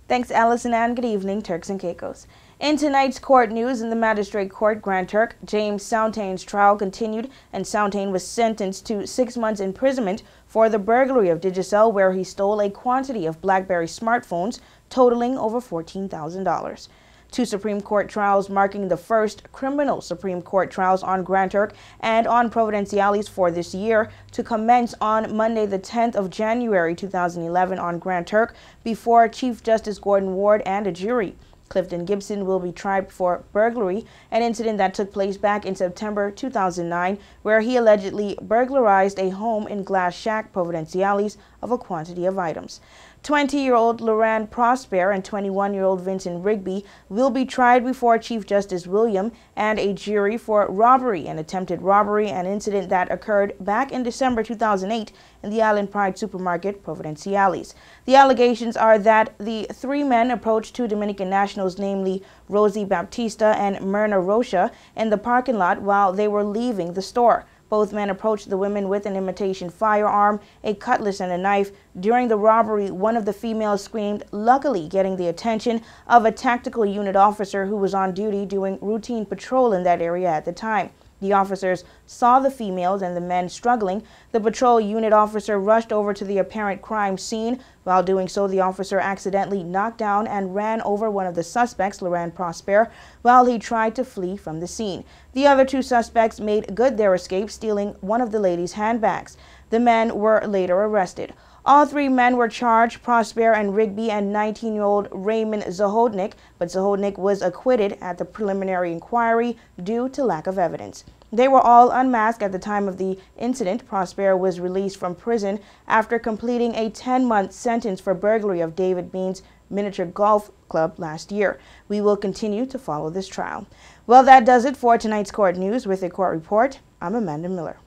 Thanks, Allison, and good evening, Turks and Caicos. In tonight's court news, in the Magistrate Court, Grand Turk, James Sountain's trial continued, and Sountain was sentenced to 6 months imprisonment for the burglary of Digicel, where he stole a quantity of BlackBerry smartphones totaling over $14,000. Two Supreme Court trials marking the first criminal Supreme Court trials on Grand Turk and on Providenciales for this year to commence on Monday the 10th of January 2011 on Grand Turk before Chief Justice Gordon Ward and a jury. Clifton Gibson will be tried for burglary, an incident that took place back in September 2009, where he allegedly burglarized a home in Glass Shack, Providenciales, of a quantity of items. 20-year-old Loran Prosper and 21-year-old Vincent Rigby will be tried before Chief Justice William and a jury for robbery and attempted robbery, an incident that occurred back in December 2008 in the Island Pride supermarket, Providenciales. The allegations are that the three men approached two Dominican nationals, namely Rosie Baptista and Myrna Rocha, in the parking lot while they were leaving the store. Both men approached the women with an imitation firearm, a cutlass, and a knife. During the robbery, one of the females screamed, luckily getting the attention of a tactical unit officer who was on duty doing routine patrol in that area at the time. The officers saw the females and the men struggling. The patrol unit officer rushed over to the apparent crime scene. While doing so, the officer accidentally knocked down and ran over one of the suspects, Loran Prosper, while he tried to flee from the scene. The other two suspects made good their escape, stealing one of the ladies' handbags. The men were later arrested. All three men were charged, Prosper and Rigby and 19-year-old Raymond Zahodnik, but Zahodnik was acquitted at the preliminary inquiry due to lack of evidence. They were all unmasked at the time of the incident. Prosper was released from prison after completing a 10-month sentence for burglary of David Bean's miniature golf club last year. We will continue to follow this trial. Well, that does it for tonight's court news. With a court report, I'm Amanda Miller.